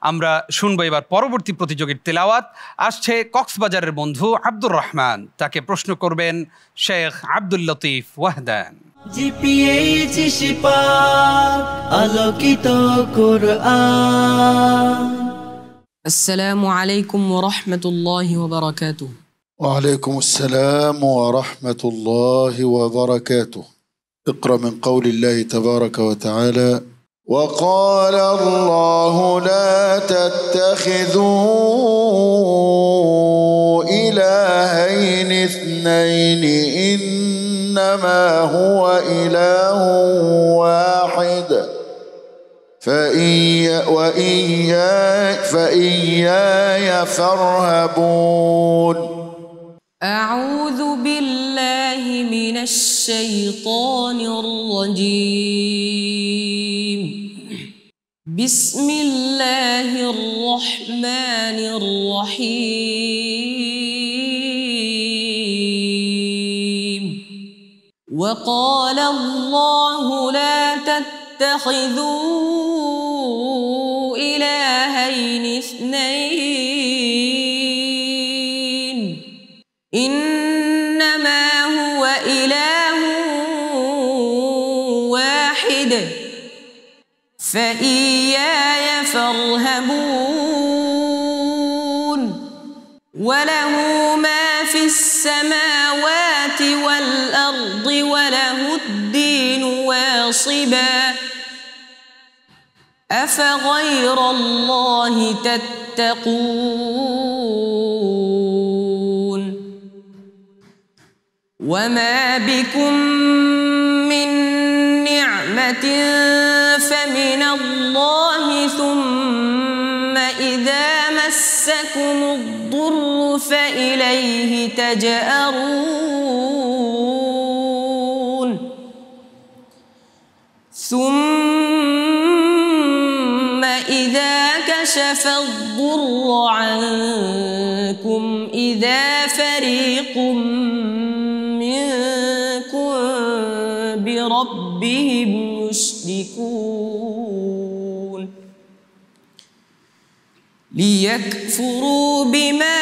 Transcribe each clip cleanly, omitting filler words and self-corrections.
আমরা শুনবো এবার পরবর্তী প্রতিযোগীর তেলাওয়াত। আসছে কক্সবাজারের বন্ধু আব্দুর রহমান, তাকে প্রশ্ন করবেন শেখ আব্দুল লতিফ ওয়াহদান। জিপিএইচ শিপা আলোকিত কুরআন। আসসালামু আলাইকুম ওয়া রাহমাতুল্লাহি ওয়া বারাকাতুহু। وعليكم السلام ورحمة الله وبركاته. اقرأ من قول الله تبارك وتعالى: وقال الله لا تتخذوا إلهين اثنين إنما هو إله واحد فإياي فارهبون. أعوذ بالله من الشيطان الرجيم. بسم الله الرحمن الرحيم. وقال الله لا تتخذوا إلهين اثنين إنما هو إله واحد فإياي فارهبون. وله ما في السماوات والأرض وله الدين واصبا أفغير الله تتقون. وما بكم من نعمة فمن الله ثم إذا مسكم الضر فإليه تجأرون. ثم إذا كشف الضر عنكم إذا فريق منكم بربهم يشركون ليكفروا بما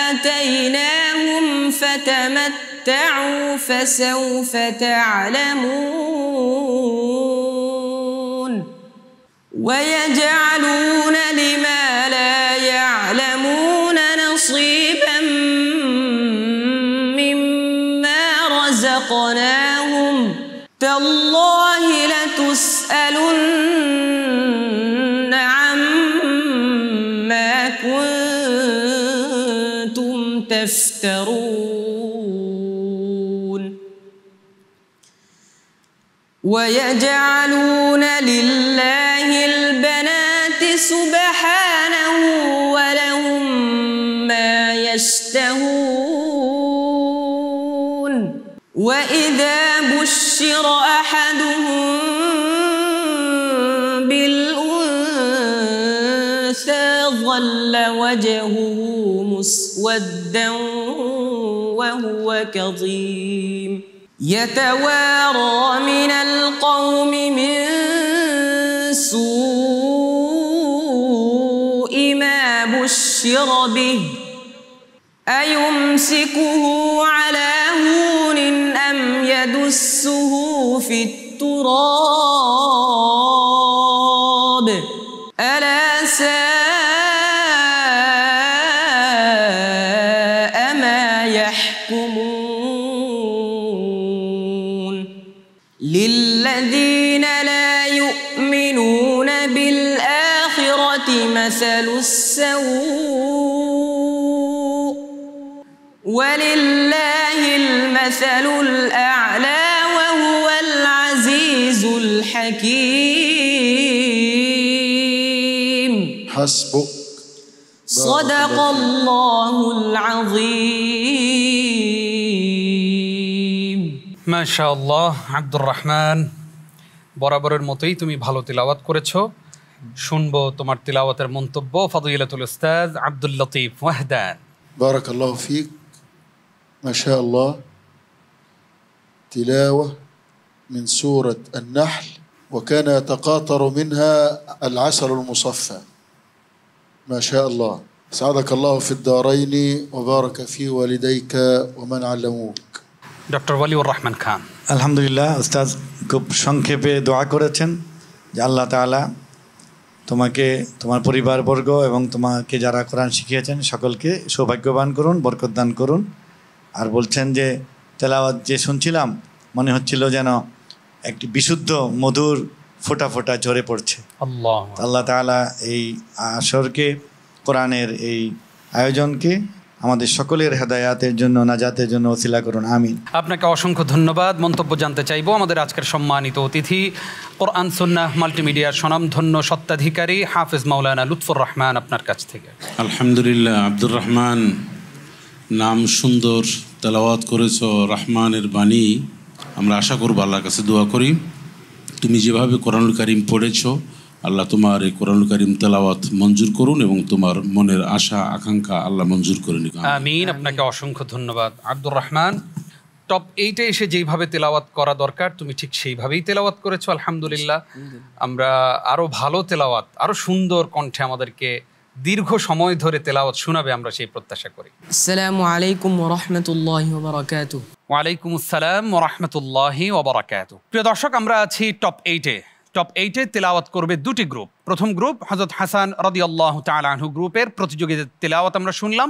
آتيناهم فتمتعوا فسوف تعلمون. ويجعلون لما لا يعلمون نصيبا مما رزقناهم تالله لتسألن عما كنتم تفترون. ويجعلون لله البنات سبحانه ولهم ما يشتهون. وإذا بشر أحدهم بالأنثى ظل وجهه مسودا وهو كظيم يتوارى من القوم من سوء ما بشر به أيمسكه على هون أم يدسه في التراب ألا ساء ما يحكمون. للذين لا يؤمنون بالآخرة مثل السوء ولله المثل الأعلى وهو العزيز الحكيم. حسبك. صدق الله العظيم. ما شاء الله আব্দুর রহমান, বরাবরের মতোই তুমি ভালো তিলাওয়াত করেছো। শুনবো তোমার তিলাওয়াতের মন্তব্য ফাদিলাতুল উস্তাদ আব্দুল লতিফ ওয়াহদান। بارك الله فيك. ما شاء الله. تلاوة من سورة النحل وكان يتقاطر منها العسل المصفى. ما شاء الله. سعدك الله في الدارين وبارك في والديك ومن علموك. ডক্টর ওয়ালিউর রহমান খান। আলহামদুলিল্লাহ, উস্তাদ খুব সংক্ষেপে দোয়া করেছেন যে আল্লাহ তাআলা তোমাকে, তোমার পরিবারবর্গ এবং তোমাকে যারা কোরআন শিখিয়েছেন সকলকে সৌভাগ্যবান করুন, বরকত দান করুন। আর বলছেন যে তেলাওয়াত যে শুনছিলাম মনে হচ্ছিল যেন একটি বিশুদ্ধ মধুর ফোঁটা ফোঁটা ঝরে পড়ছে। আল্লাহ আল্লাহ তাআলা এই আসরকে, কোরআনের এই আয়োজনকে আমাদের সকলের হেদায়াতের জন্য, নাজাতের জন্য ওসিলা করুন, আমিন। আপনাকে অসংখ্য ধন্যবাদ। মন্তব্য জানতে চাইবো আমাদের আজকের সম্মানিত অতিথি, কোরআন সুন্নাহ মাল্টিমিডিয়ার স্বনামধন্য সত্ত্বাধিকারী হাফেজ মাওলানা লুৎফর রহমান, আপনার কাছ থেকে। আলহামদুলিল্লাহ, আব্দুর রহমান নাম সুন্দর, তেলাওয়াত করেছ রহমানের বাণী। আমরা আশা করব, আল্লাহর কাছে দোয়া করি তুমি যেভাবে কোরআনুল কারীম পড়েছ আল্লাহ তোমার এই কোরআনুল কারীম তেলাওয়াত মঞ্জুর করুন এবং তোমার মনের আশা আকাঙ্ক্ষা আল্লাহ মঞ্জুর করে নিন, আমিন। আপনাকে অসংখ্য ধন্যবাদ। আব্দুর রহমান, টপ 8-এ এসে যেইভাবে তেলাওয়াত করা দরকার তুমি ঠিক সেইভাবেই তেলাওয়াত করেছো, আলহামদুলিল্লাহ। আমরা আরো ভালো তেলাওয়াত, আরো সুন্দর কণ্ঠে আমাদেরকে দীর্ঘ সময় ধরে তেলাওয়াত শোনাবে, আমরা সেই প্রত্যাশা করি। আসসালামু আলাইকুম ওয়া রাহমাতুল্লাহি ওয়া বারাকাতুহু। ওয়ালাইকুম আসসালাম ওয়া রাহমাতুল্লাহি ওয়া বারাকাতুহু। প্রিয় দর্শক, আমরা আছি টপ 8-এ। টপ 8-এ তেলাওয়াত করবে দুটি গ্রুপ। প্রথম গ্রুপ হযরত হাসান রাদিয়াল্লাহু তাআলা আনহু গ্রুপের প্রতিযোগীদের তেলাওয়াত আমরা শুনলাম।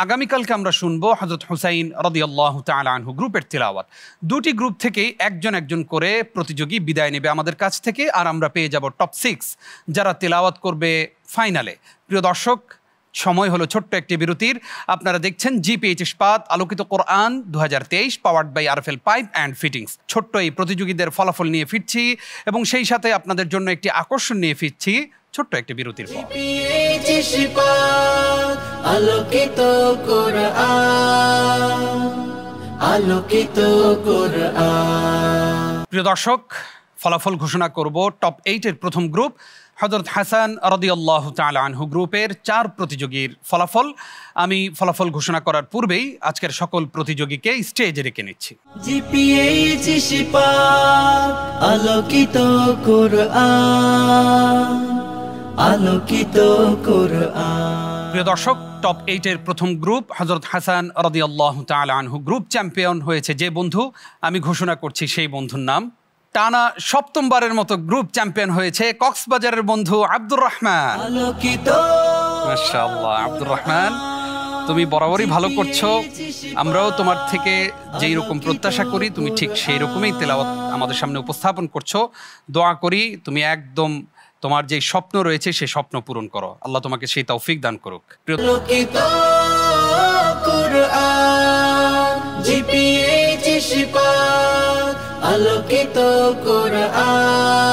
আগামীকালকে আমরা শুনবো হযরত হুসাইন রাদিয়াল্লাহু তাআলা আনহু গ্রুপের তেলাওয়াত। দুটি গ্রুপ থেকেই একজন একজন করে প্রতিযোগী বিদায় নেবে আমাদের কাছ থেকে, আর আমরা পেয়ে যাব টপ 6 যারা তেলাওয়াত করবে ফাইনালে। প্রিয় দর্শক, সময় হলো ছোট্ট একটি বিরতির। আপনারা দেখছেন জিপিএইচ ইস্পাত আলোকিত কোরআন 2023 powered by RFL pipe and fittings. ছোট্ট এই প্রতিযোগীদের ফলাফল নিয়ে ফিরছি এবং সেই সাথে আপনাদের জন্য একটি আকর্ষণ নিয়ে ফিরছি ছোট্ট একটি বিরতির পর। জিপিএইচ ইস্পাত আলোকিত কোরআন, আলোকিত কোরআন। প্রিয় দর্শক, ফলাফল ঘোষণা করব। টপ 8-এর প্রথম গ্রুপ হযরত হাসান রাদিয়াল্লাহু তাআলা আনহু গ্রুপের 4 প্রতিযোগীর ফলাফল। আমি ফলাফল ঘোষণা করার পূর্বেই আজকের সকল প্রতিযোগীকে স্টেজে রেখে নিচ্ছি। জিপিএইচ ইস্পাত আলোকিত কোরআন, আলোকিত কোরআন। প্রিয় দর্শক, টপ 8-এর প্রথম গ্রুপ হযরত হাসান রাদিয়াল্লাহু তাআলা আনহু গ্রুপ চ্যাম্পিয়ন হয়েছে যে বন্ধু, আমি ঘোষণা করছি সেই বন্ধুর নাম। টানা 7মবারের মতো গ্রুপ চ্যাম্পিয়ন হয়েছে কক্সবাজারের বন্ধু আব্দুর রহমান। মাশাআল্লাহ, আব্দুর রহমান তুমি বরাবরই ভালো করছো। আমরাও তোমার থেকে যেই রকম প্রত্যাশা করি তুমি ঠিক সেই রকমই তেলাওয়াত আমাদের সামনে উপস্থাপন করছো। দোয়া করি তুমি একদম তোমার যে স্বপ্ন রয়েছে সেই স্বপ্ন পূরণ করো, আল্লাহ তোমাকে সেই তৌফিক দান করুক। আলোকিত কোরআন, জিপিএইচ ইস্পাত আলোকিত কোরআন,